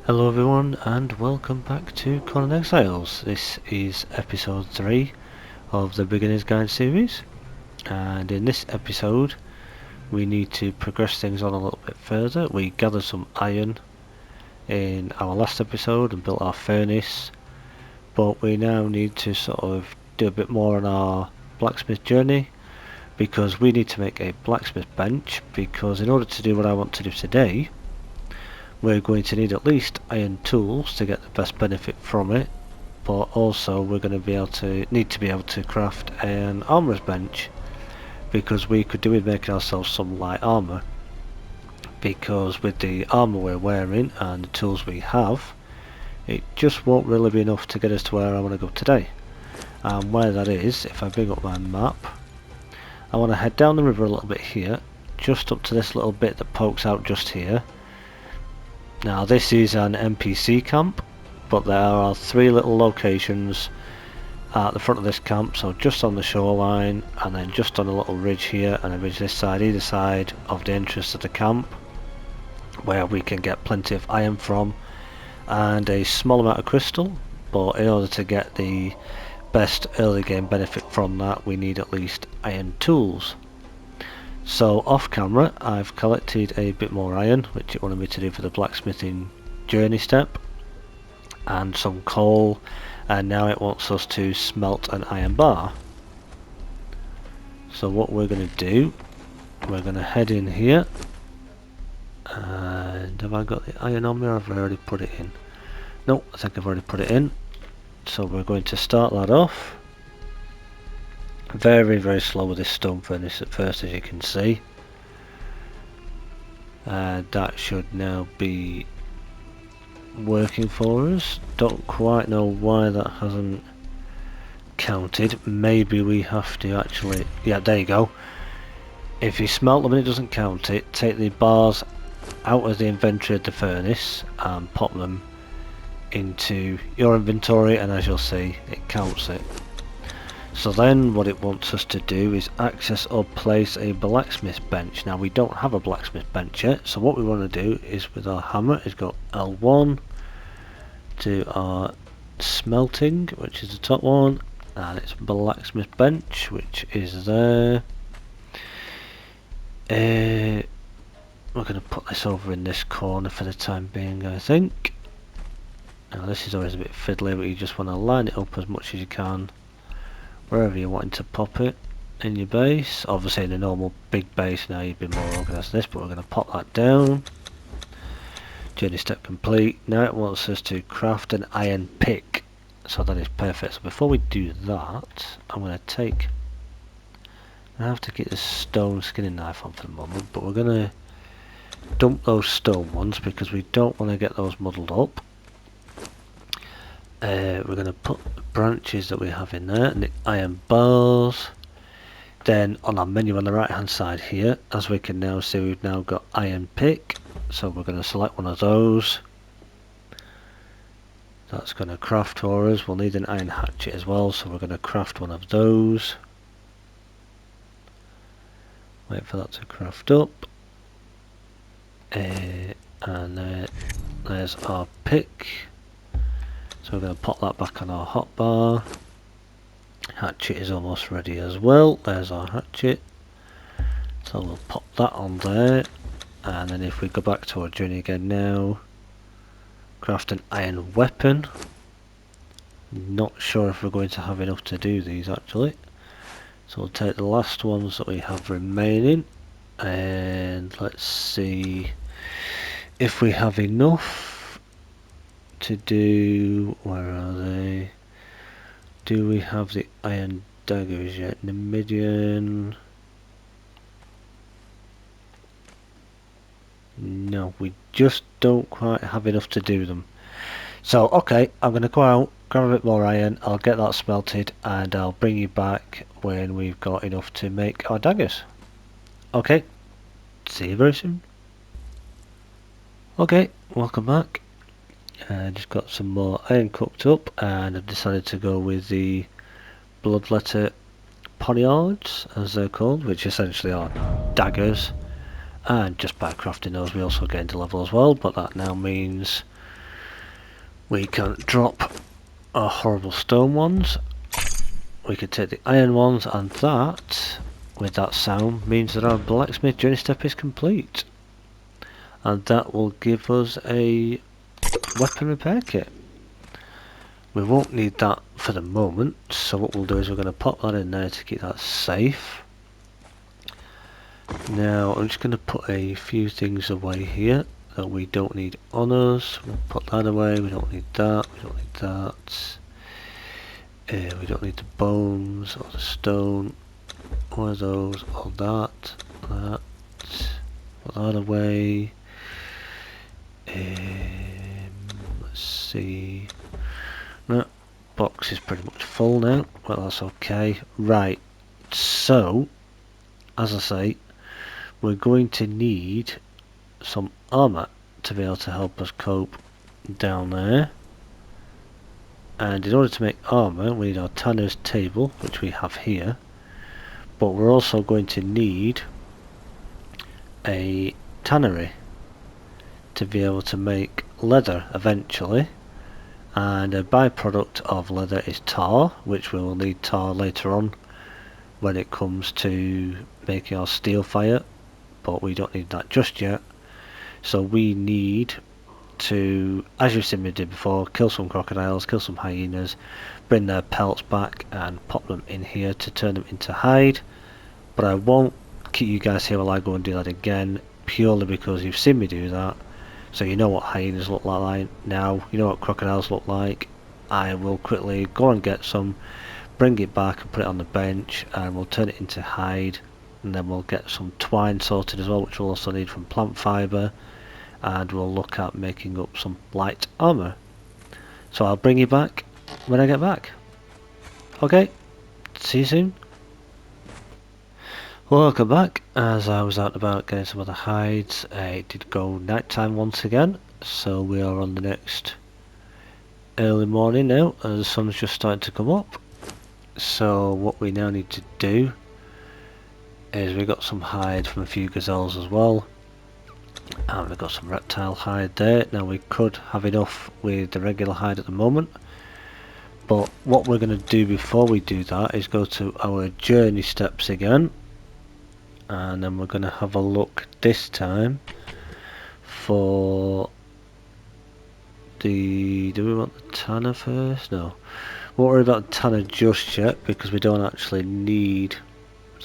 Hello everyone and welcome back to Conan Exiles. This is episode 3 of the Beginner's Guide series, and in this episode we need to progress things on a little bit further. We gathered some iron in our last episode and built our furnace, but we now need to sort of do a bit more on our blacksmith journey, because we need to make a blacksmith bench, because in order to do what I want to do today we're going to need at least iron tools to get the best benefit from it, but also we're going to need to be able to craft an armourer's bench, because we could do with making ourselves some light armour, because with the armour we're wearing and the tools we have, it just won't really be enough to get us to where I want to go today. And where that is, if I bring up my map, I want to head down the river a little bit here, just up to this little bit that pokes out just here. Now this is an NPC camp, but there are 3 little locations at the front of this camp, so just on the shoreline, and then just on a little ridge here, and a ridge this side, either side of the entrance to the camp, where we can get plenty of iron from, and a small amount of crystal, but in order to get the best early game benefit from that we need at least iron tools. So off camera I've collected a bit more iron, which it wanted me to do for the blacksmithing journey step, and some coal, and now it wants us to smelt an iron bar. So what we're going to do, we're going to head in here, and have I got the iron on me or have I already put it in? No, I think I've already put it in. So we're going to start that off. Very slow with this stone furnace at first, as you can see. That should now be working for us. Don't quite know why that hasn't counted. Maybe we have to actually... yeah, there you go. If you smelt them and it doesn't count it, take the bars out of the inventory of the furnace and pop them into your inventory, and as you'll see it counts it. So then what it wants us to do is access or place a blacksmith bench. Now we don't have a blacksmith bench yet, so what we want to do is with our hammer is go L1 to our smelting, which is the top one, and it's blacksmith bench, which is there. We're going to put this over in this corner for the time being, I think. Now this is always a bit fiddly, but you just want to line it up as much as you can wherever you're wanting to pop it in your base. Obviously in a normal big base now you'd be more organised than this, but we're going to pop that down. Journey step complete. Now it wants us to craft an iron pick, so that is perfect. So before we do that, I'm going to I have to get this stone skinning knife on for the moment, but we're going to dump those stone ones because we don't want to get those muddled up. We're going to put the branches that we have in there and the iron bars. Then on our menu on the right hand side here, as we can now see, we've now got iron pick, so we're going to select one of those. That's going to craft for us. We'll need an iron hatchet as well, so we're going to craft one of those. Wait for that to craft up. And there's our pick. So we're going to pop that back on our hotbar. Hatchet is almost ready as well. There's our hatchet. So we'll pop that on there. And then if we go back to our journey again now, craft an iron weapon. Not sure if we're going to have enough to do these actually. So we'll take the last ones that we have remaining. And let's see if we have enough to do... where are they? Do we have the iron daggers yet? Nemidian? No, we just don't quite have enough to do them. So okay, I'm going to go out, grab a bit more iron, I'll get that smelted, and I'll bring you back when we've got enough to make our daggers. Okay, see you very soon. Okay, welcome back. Just got some more iron cooked up, and I've decided to go with the bloodletter poniards, as they're called, which essentially are daggers. And just by crafting those we also gained a level as well, but that now means We can drop our horrible stone ones. We can take the iron ones, and that, with that sound, means that our blacksmith journey step is complete. And that will give us a weapon repair kit. We won't need that for the moment, so what we'll do is we're going to pop that in there to keep that safe. Now I'm just going to put a few things away here that we don't need on us. We'll put that away, we don't need that, we don't need that. We don't need the bones or the stone or those or that. Put that away. Let's see. No, box is pretty much full now. Well, that's okay. Right, so as I say, we're going to need some armour to be able to help us cope down there. And in order to make armour, we need our tanner's table, which we have here. But we're also going to need a tannery to be able to make leather eventually. And a byproduct of leather is tar, which we will need tar later on when it comes to making our steel fire, but we don't need that just yet. So we need to, as you've seen me do before, kill some crocodiles, kill some hyenas, bring their pelts back and pop them in here to turn them into hide. But I won't keep you guys here while I go and do that again, purely because you've seen me do that. So you know what hyenas look like now, you know what crocodiles look like. I will quickly go and get some, bring it back and put it on the bench, and we'll turn it into hide. And then we'll get some twine sorted as well, which we'll also need from plant fibre. And we'll look at making up some light armour. So I'll bring you back when I get back. Okay, see you soon. Welcome back. As I was out and about getting some other hides, it did go night time once again, so we are on the next early morning now, and the sun's just starting to come up. So what we now need to do is we got some hide from a few gazelles as well, and we've got some reptile hide there. Now we could have enough with the regular hide at the moment, but what we're going to do before we do that is go to our journey steps again, and then we're going to have a look this time for the, do we want the tanner first? No, won't worry about the tanner just yet because we don't actually need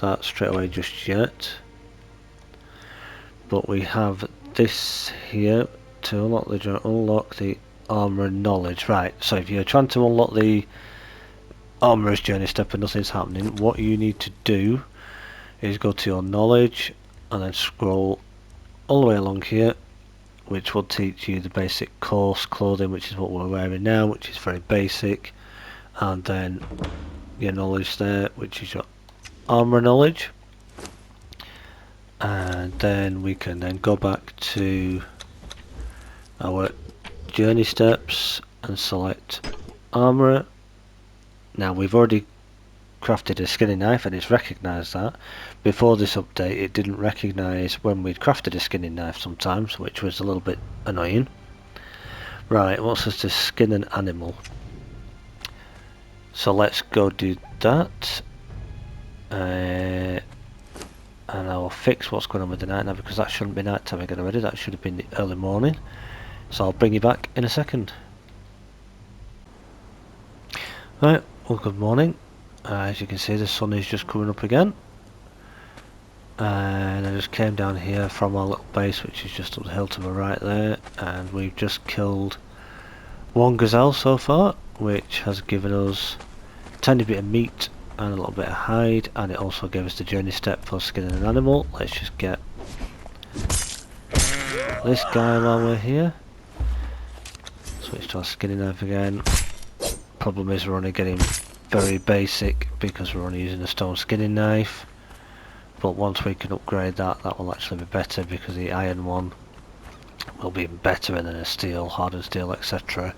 that straight away just yet. But we have this here to unlock the armour and knowledge. Right, so if you're trying to unlock the armourer's journey step and nothing's happening, what you need to do is go to your knowledge and then scroll all the way along here, which will teach you the basic course clothing, which is what we're wearing now, which is very basic, and then your knowledge there, which is your armour knowledge. And then we can then go back to our journey steps and select armour. Now we've already crafted a skinning knife and it's recognised that. Before this update it didn't recognise when we'd crafted a skinning knife sometimes, which was a little bit annoying. Right, it wants us to skin an animal. So let's go do that. And I will fix what's going on with the night now, because that shouldn't be night time again already, that should have been the early morning. So I'll bring you back in a second. Right, well, good morning. As you can see, the sun is just coming up again. And I just came down here from our little base, which is just up the hill to my right there, and we've just killed one gazelle so far, which has given us a tiny bit of meat and a little bit of hide, and it also gave us the journey step for skinning an animal. Let's just get this guy while we're here. Switch to our skinning knife again. Problem is we're only getting very basic because we're only using a stone skinning knife, but once we can upgrade that, that will actually be better, because the iron one will be better, and then a steel, hardened steel, etc.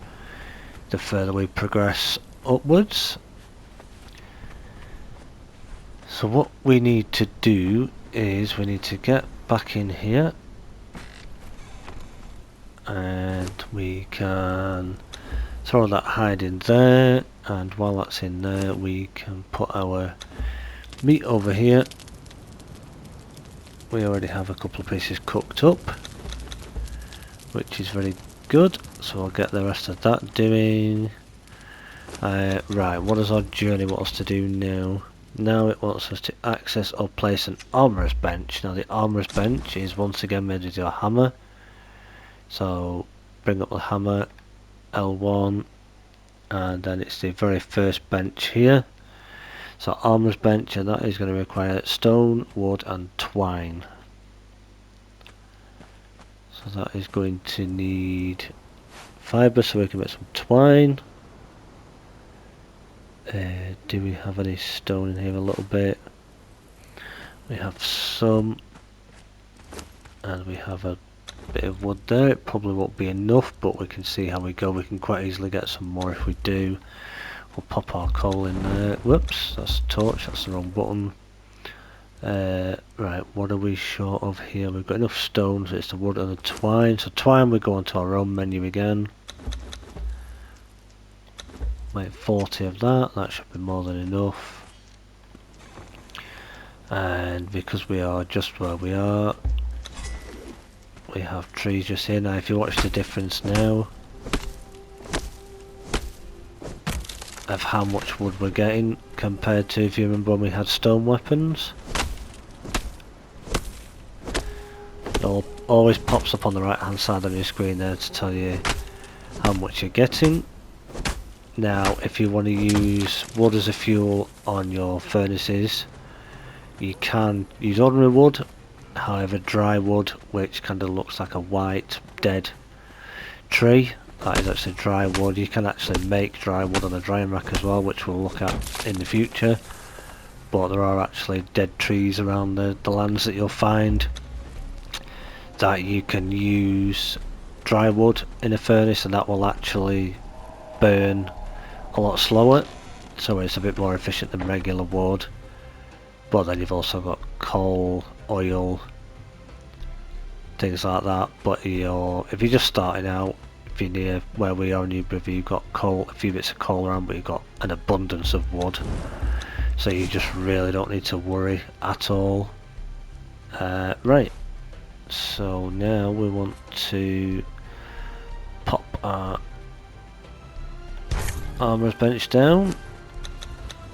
the further we progress upwards. So what we need to do is we need to get back in here, and we can throw that hide in there, and while that's in there we can put our meat over here. We already have a couple of pieces cooked up, which is very good, so I'll get the rest of that doing. Right, what does our journey want us to do now? Now it wants us to access or place an armourer's bench. Now the armourer's bench is once again made with your hammer, so bring up the hammer, L1, and then it's the very first bench here. So armourer's bench, and that is going to require stone, wood and twine. So that is going to need fibre so we can make some twine. Do we have any stone in here? A little bit. We have some, and we have a bit of wood there. It probably won't be enough, but we can see how we go. We can quite easily get some more if we do. We'll pop our coal in there. Whoops, that's a torch, that's the wrong button. Right, what are we short of here? We've got enough stone, so it's the wood and the twine. So twine, we go onto our own menu again. Make 40 of that, that should be more than enough. And because we are just where we are, we have trees just here. Now if you watch the difference now of how much wood we're getting compared to if you remember when we had stone weapons, it always pops up on the right hand side of your screen there to tell you how much you're getting. Now if you want to use wood as a fuel on your furnaces, you can use ordinary wood. However, dry wood, which kind of looks like a white dead tree, that is actually dry wood. You can actually make dry wood on a drying rack as well, which we'll look at in the future. But there are actually dead trees around the lands that you'll find that you can use dry wood in a furnace, and that will actually burn a lot slower, so it's a bit more efficient than regular wood. But then you've also got coal, oil, things like that. But if you're just starting out, if you're near where we are in New River, you've got coal, a few bits of coal around, but you've got an abundance of wood, so you just really don't need to worry at all. Right, so now we want to pop our armourer's bench down.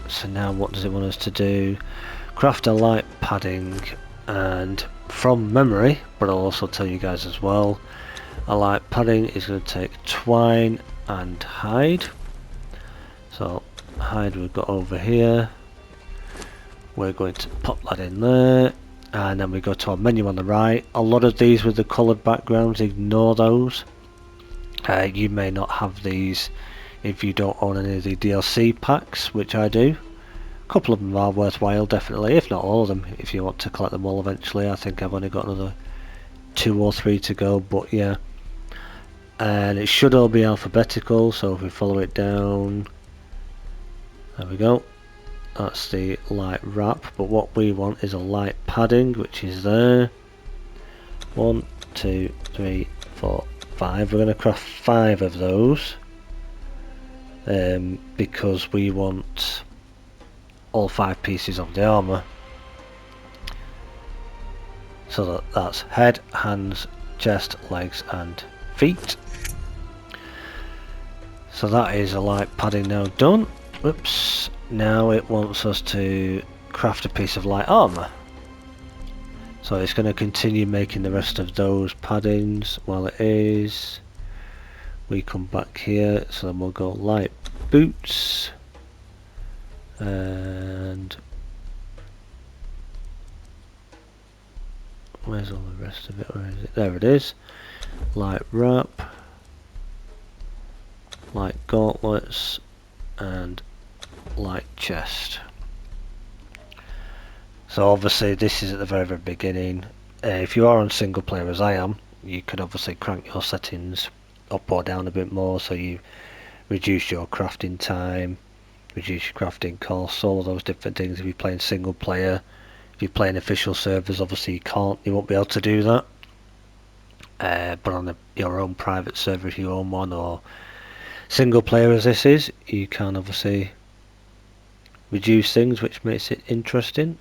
So now what does it want us to do? Craft a light padding, and from memory, but I'll also tell you guys as well, a light padding is going to take twine and hide. So hide we've got over here, we're going to pop that in there, and then we go to our menu on the right. A lot of these with the coloured backgrounds, ignore those. You may not have these if you don't own any of the DLC packs, which I do. A couple of them are worthwhile, definitely, if not all of them, if you want to collect them all eventually. I think I've only got another 2 or 3 to go, but yeah. And it should all be alphabetical, so if we follow it down, there we go. That's the light wrap, but what we want is a light padding, which is there. 1, 2, 3, 4, 5. We're going to craft 5 of those, because we want all 5 pieces of the armour. So that's head, hands, chest, legs and feet. So that is a light padding now done. Whoops. Now it wants us to craft a piece of light armour. So it's going to continue making the rest of those paddings while it is. We come back here, so then we'll go light boots. And where's all the rest of it? Where is it? There it is. Light wrap, light gauntlets, and light chest. So obviously this is at the very beginning. If you are on single player as I am, you could obviously crank your settings up or down a bit more, so you reduce your crafting time, reduce your crafting costs, all of those different things. If you're playing single player, if you're playing official servers, obviously you won't be able to do that. But on your own private server, if you own one, or Single player as this is, you can obviously reduce things, which makes it interesting.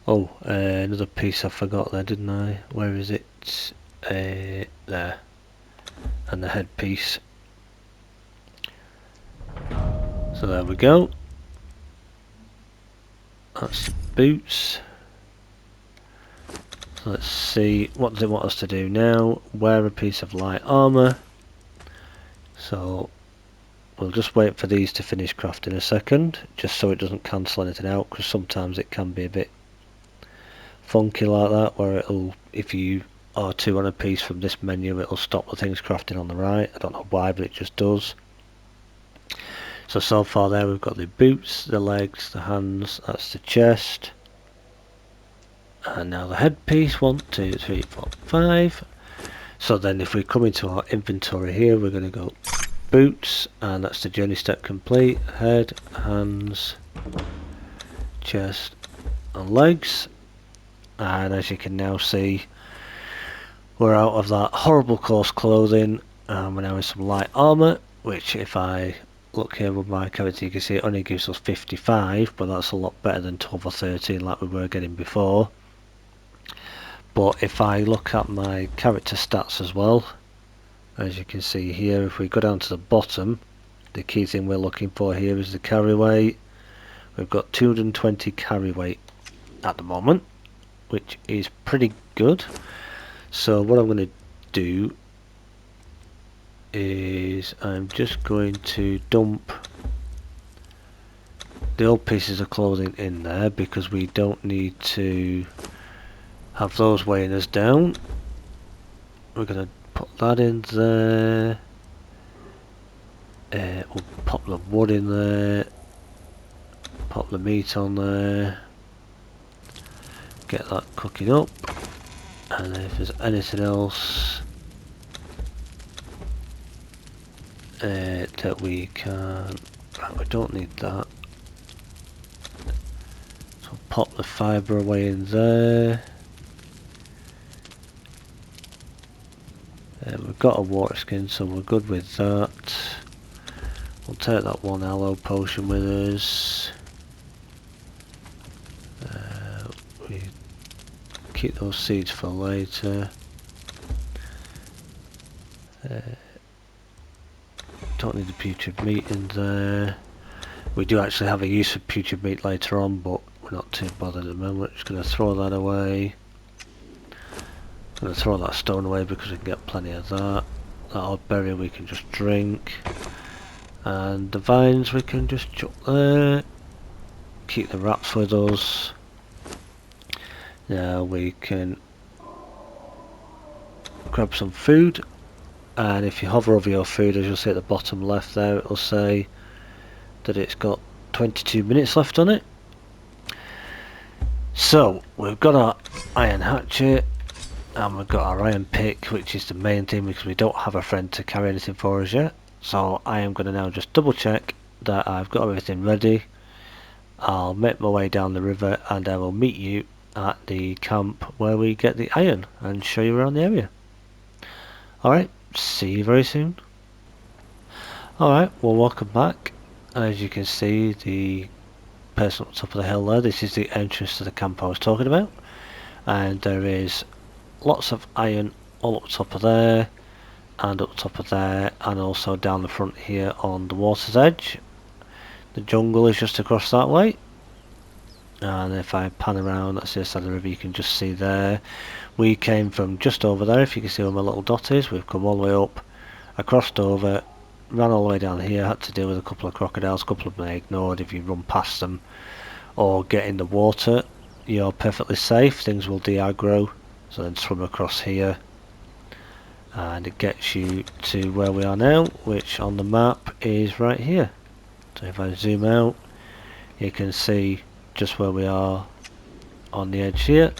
Oh, another piece I forgot there, didn't I? Where is it? There. And the headpiece. So there we go. That's the boots. So let's see, what does it want us to do now? Wear a piece of light armour. So we'll just wait for these to finish crafting a second, just so it doesn't cancel anything out, because sometimes it can be a bit funky like that, where it'll, if you are two on a piece from this menu, it'll stop the things crafting on the right. I don't know why, but it just does. So far there we've got the boots, the legs, the hands, that's the chest. And now the headpiece, 1, 2, 3, 4, 5. So then if we come into our inventory here, we're going to go boots, and that's the journey step complete. Head, hands, chest and legs. And as you can now see, we're out of that horrible coarse clothing, and we're now in some light armour, which if I look here with my character, you can see it only gives us 55, but that's a lot better than 12 or 13 like we were getting before. But if I look at my character stats as well, as you can see here, if we go down to the bottom, the key thing we're looking for here is the carry weight. We've got 220 carry weight at the moment, which is pretty good. So what I'm going to do is I'm just going to dump the old pieces of clothing in there, because we don't need to have those weighing us down. We're going to put that in there. We'll pop the wood in there, pop the meat on there, get that cooking up, and then if there's anything else that we can, we don't need that, so pop the fibre away in there. We've got a water skin, so we're good with that. We'll take that one aloe potion with us. We keep those seeds for later. Don't need the putrid meat in there. We do actually have a use for putrid meat later on, but we're not too bothered at the moment. Just going to throw that away. I'm going to throw that stone away because we can get plenty of that. That old berry we can just drink. And the vines we can just chuck there. Keep the wraps with us. Now we can grab some food. And if you hover over your food, as you'll see at the bottom left there, it'll say that it's got 22 minutes left on it. So we've got our iron hatchet. And we've got our iron pick, which is the main thing because we don't have a friend to carry anything for us yet. So I am going to now just double check that I've got everything ready. I'll make my way down the river and I will meet you at the camp where we get the iron and show you around the area. Alright, see you very soon. Alright, well, welcome back. As you can see, the person on top of the hill there, this is the entrance to the camp I was talking about. And there is lots of iron all up top of there and up top of there, and also down the front here on the water's edge. The jungle is just across that way, and if I pan around, that's the side of the river, you can just see there. We came from just over there, if you can see where my little dot is. We've come all the way up, crossed over, ran all the way down here, had to deal with a couple of crocodiles. A couple of them I ignored. If you run past them or get in the water, you're perfectly safe, things will de-aggro. So then swim across here and it gets you to where we are now, which on the map is right here. So if I zoom out, you can see just where we are on the edge here.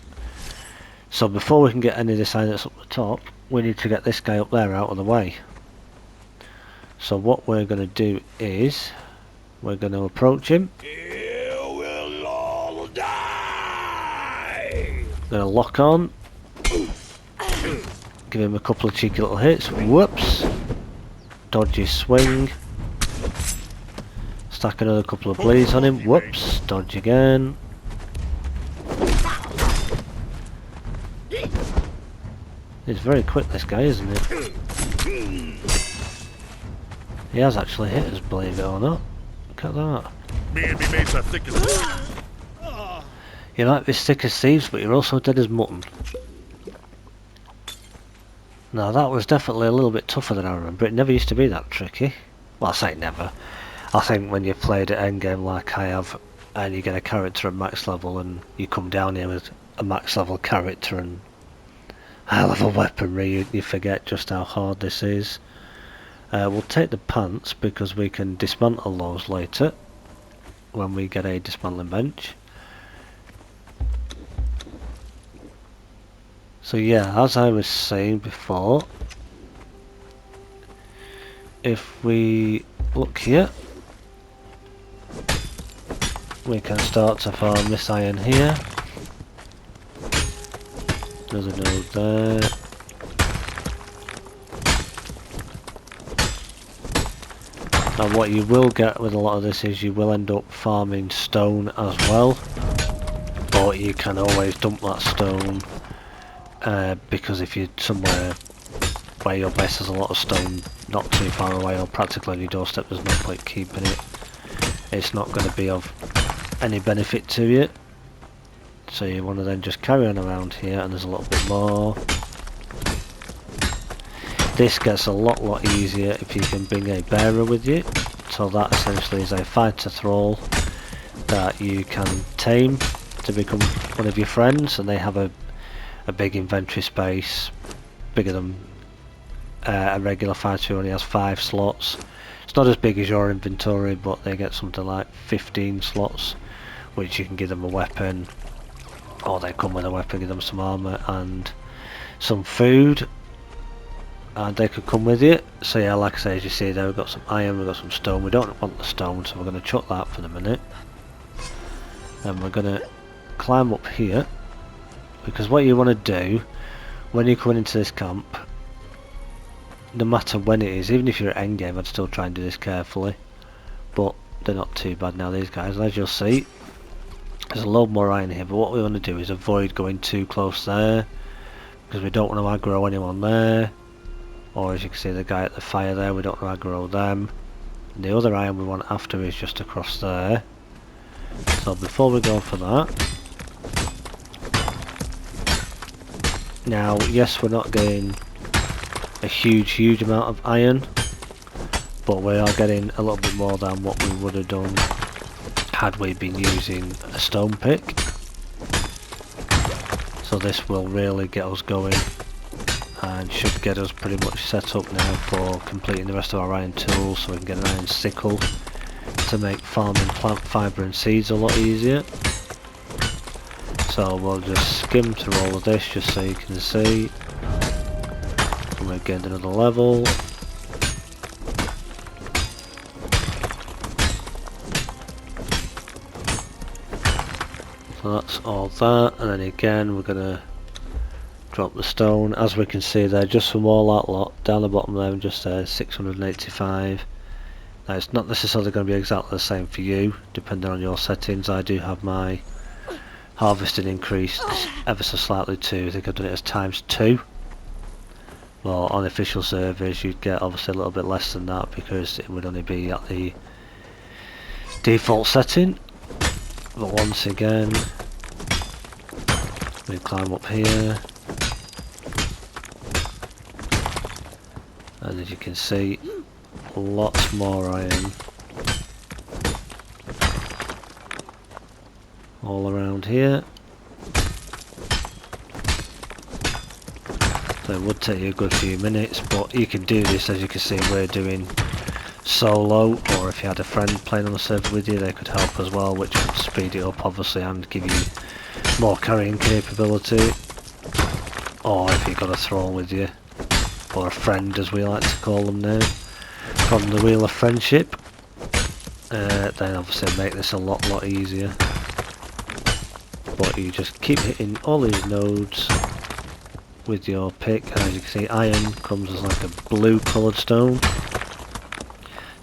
So before we can get any of this iron that's up the top, we need to get this guy up there out of the way. So what we're going to do is we're going to approach him. You will all die! Going to lock on. Give him a couple of cheeky little hits. Whoops. dodgy swing. Stack another couple of bleeds on him. Whoops, dodge again. He's very quick, this guy, isn't he? He has actually hit us, believe it or not. Look at that. Me and me mates are thick as... You might be thick as thieves, but you're also dead as mutton. Now that was definitely a little bit tougher than I remember. It never used to be that tricky. Well, I say never. I think when you've played at endgame like I have, and you get a character at max level, and you come down here with a max level character and high level weaponry, you forget just how hard this is. We'll take the pants because we can dismantle those later when we get a dismantling bench. So yeah, as I was saying before, if we look here, we can start to farm this iron here. There's a node there. And what you will get with a lot of this is you will end up farming stone as well, but you can always dump that stone because if you're somewhere where your base has a lot of stone not too far away or practically on your doorstep, there's no point keeping it. It's not going to be of any benefit to you, so you want to then just carry on around here, and there's a little bit more. This gets a lot easier if you can bring a bearer with you. So that essentially is a fighter thrall that you can tame to become one of your friends, and they have a big inventory space, bigger than a regular fighter who only has 5 slots. It's not as big as your inventory, but they get something like 15 slots, which you can give them a weapon, or they come with a weapon, give them some armour and some food, and they could come with you. So yeah, like I say, as you see there, we've got some iron, we've got some stone. We don't want the stone, so we're going to chuck that for the minute. And we're going to climb up here, because what you want to do when you're coming into this camp, no matter when it is, even if you're at endgame, I'd still try and do this carefully, but they're not too bad now, these guys. As you'll see, there's a load more iron here, but what we want to do is avoid going too close there, because we don't want to aggro anyone there. Or as you can see, the guy at the fire there, we don't want to aggro them. And the other iron we want after is just across there. So before we go for that, now yes, we're not getting a huge amount of iron, but we are getting a little bit more than what we would have done had we been using a stone pick. So this will really get us going and should get us pretty much set up now for completing the rest of our iron tools, so we can get an iron sickle to make farming plant fibre and seeds a lot easier. So we'll just skim through all of this just so you can see. And we've gained another level. So that's all that, and then again we're going to drop the stone. As we can see there, just from all that lot, down the bottom there, just there, 685. Now it's not necessarily going to be exactly the same for you, depending on your settings. I do have my harvesting increased ever so slightly too. I think I've done it as ×2. Well, on official servers you'd get obviously a little bit less than that, because it would only be at the default setting. But once again, we climb up here, and as you can see, lots more iron all around here. So it would take you a good few minutes, but you can do this, as you can see we're doing solo, or if you had a friend playing on the server with you, they could help as well, which would speed it up obviously and give you more carrying capability. Or if you've got a thrall with you, or a friend as we like to call them now, from the Wheel of Friendship, then obviously make this a lot easier. But you just keep hitting all these nodes with your pick, and as you can see, iron comes as like a blue coloured stone,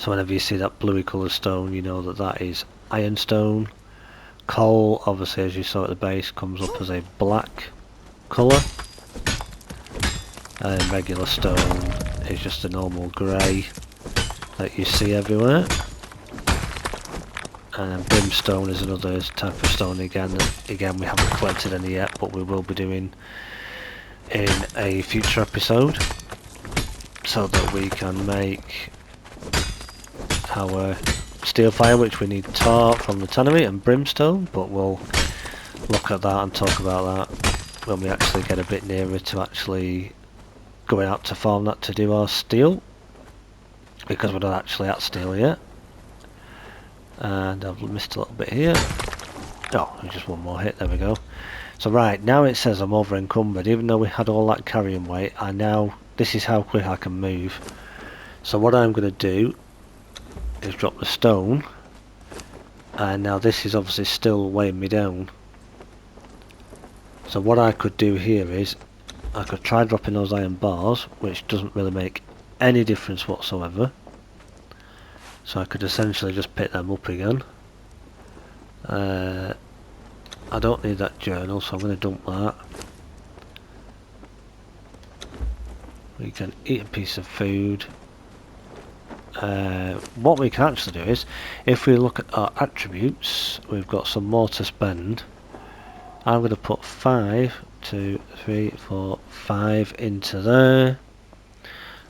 So whenever you see that bluey coloured stone, you know that that is ironstone. Coal, obviously, as you saw at the base, comes up as a black colour, and regular stone is just a normal grey that you see everywhere. And brimstone is another type of stone again we haven't collected any yet, but we will be doing in a future episode, so that we can make our steel fire, which we need tar from the tannery and brimstone, but we'll look at that and talk about that when we actually get a bit nearer to actually going out to farm that to do our steel, because we're not actually at steel yet. And I've missed a little bit here. Oh, just one more hit, there we go. So right, now it says I'm over encumbered, even though we had all that carrying weight. This is how quick I can move. So what I'm going to do is drop the stone, and now this is obviously still weighing me down. So what I could do here is I could try dropping those iron bars, which doesn't really make any difference whatsoever. So I could essentially just pick them up again. I don't need that journal, so I'm going to dump that. We can eat a piece of food. What we can actually do is, if we look at our attributes, we've got some more to spend. I'm going to put 5, 2, 3, 4, 5 into there.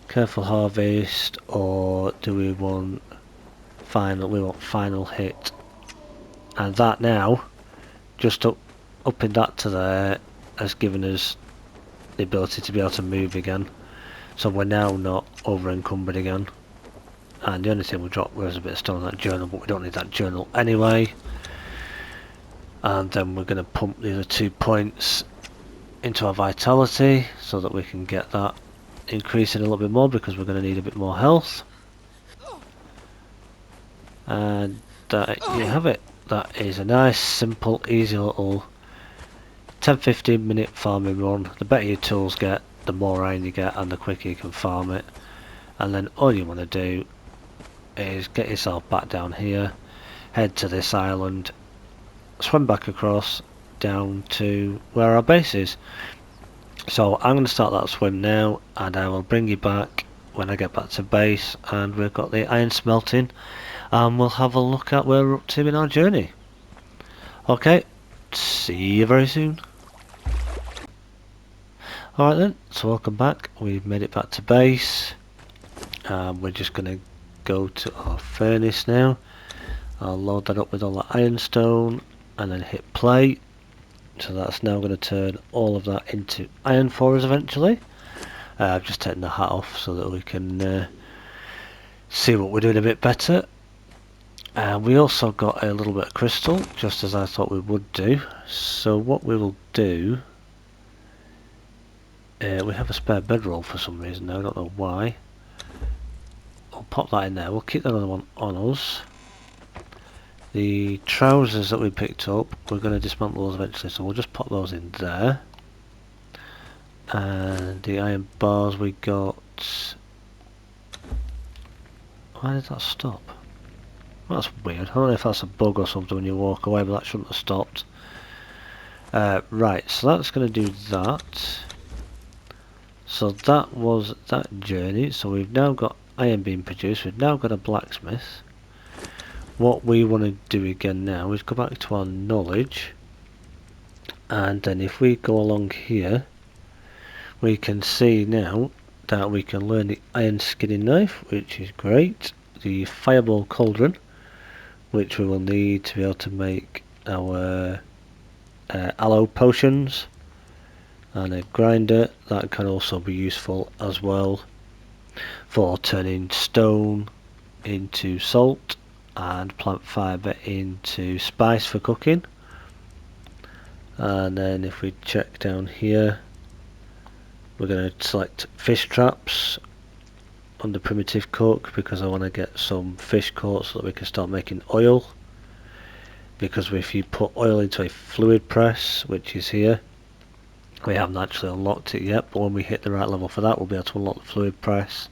Careful harvest, or do we want final? We want final hit, and that now, just upping that to there, has given us the ability to be able to move again. So we're now not over encumbered again. And the only thing we dropped was a bit of stone on that journal, but we don't need that journal anyway. And then we're going to pump the other 2 points into our vitality, so that we can get that increasing a little bit more, because we're going to need a bit more health. And there you have it. That is a nice, simple, easy little 10-15 minute farming run. The better your tools get, the more iron you get, and the quicker you can farm it. And then all you want to do is get yourself back down here, head to this island, swim back across down to where our base is. So I'm going to start that swim now, and I will bring you back when I get back to base and we've got the iron smelting, and we'll have a look at where we're up to in our journey. Okay, see you very soon. Alright then, so welcome back. We've made it back to base. We're just going to go to our furnace now. I'll load that up with all the ironstone and then hit play. So that's now going to turn all of that into iron for us eventually. I've just taken the hat off so that we can see what we're doing a bit better. We also got a little bit of crystal, just as I thought we would do. So what we will do, we have a spare bedroll for some reason now, I don't know why. I'll pop that in there, we'll keep that other one on us. The trousers that we picked up, we're going to dismantle those eventually, so we'll just pop those in there. And the iron bars we got... Why did that stop? That's weird. I don't know if that's a bug or something when you walk away, but that shouldn't have stopped. Right, so that's going to do that. So that was that journey. So we've now got iron being produced. We've now got a blacksmith. What we want to do again now is go back to our knowledge. And then if we go along here, we can see now that we can learn the iron skinning knife, which is great. The fireball cauldron, which we will need to be able to make our aloe potions, and a grinder that can also be useful as well for turning stone into salt and plant fibre into spice for cooking. And then if we check down here, we're going to select fish traps under primitive cook, because I want to get some fish caught so that we can start making oil. Because if you put oil into a fluid press, which is here, we haven't actually unlocked it yet, but when we hit the right level for that, we'll be able to unlock the fluid press,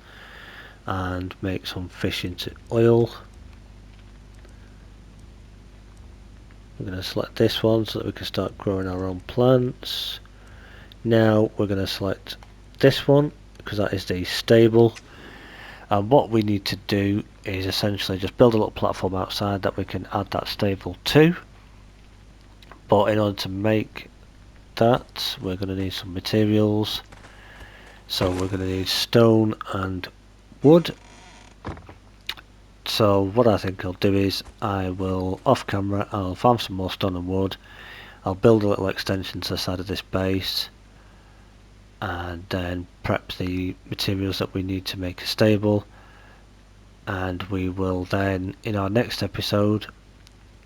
and make some fish into oil. We're going to select this one so that we can start growing our own plants. Now we're going to select this one because that is the stable, and what we need to do is essentially just build a little platform outside that we can add that stable to. But in order to make that, we're going to need some materials. So we're going to need stone and wood. So what I think I'll do is I will, off camera, I'll farm some more stone and wood. I'll build a little extension to the side of this base, and then prep the materials that we need to make a stable. And we will then, in our next episode,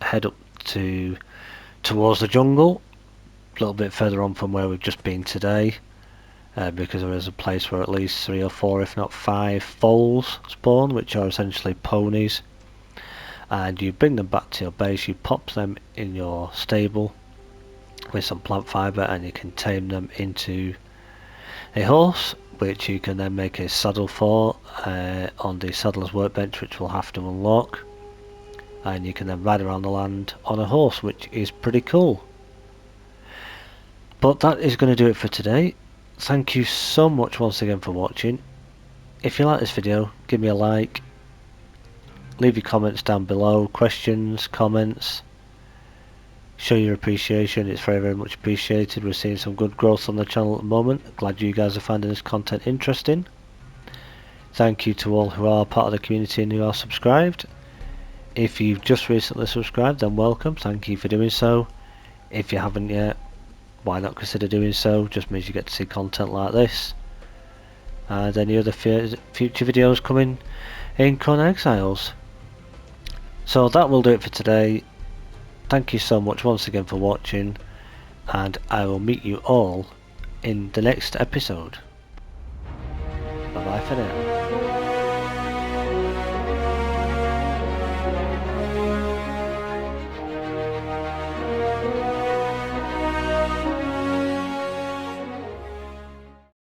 head up towards the jungle, a little bit further on from where we've just been today, because there is a place where at least 3 or 4, if not 5 foals spawn, which are essentially ponies, and you bring them back to your base, you pop them in your stable with some plant fibre, and you can tame them into a horse, which you can then make a saddle for on the saddler's workbench, which we'll have to unlock, and you can then ride around the land on a horse, which is pretty cool. But that is going to do it for today. Thank you so much once again for watching. If you like this video, give me a like, leave your comments down below, questions, comments, show your appreciation. It's very much appreciated. We're seeing some good growth on the channel at the moment. Glad you guys are finding this content interesting. Thank you to all who are part of the community and who are subscribed. If you've just recently subscribed, then welcome, thank you for doing so. If you haven't yet, why not consider doing so? Just means you get to see content like this and any other future videos coming in Conan Exiles. So that will do it for today. Thank you so much once again for watching, and I will meet you all in the next episode. Bye bye for now.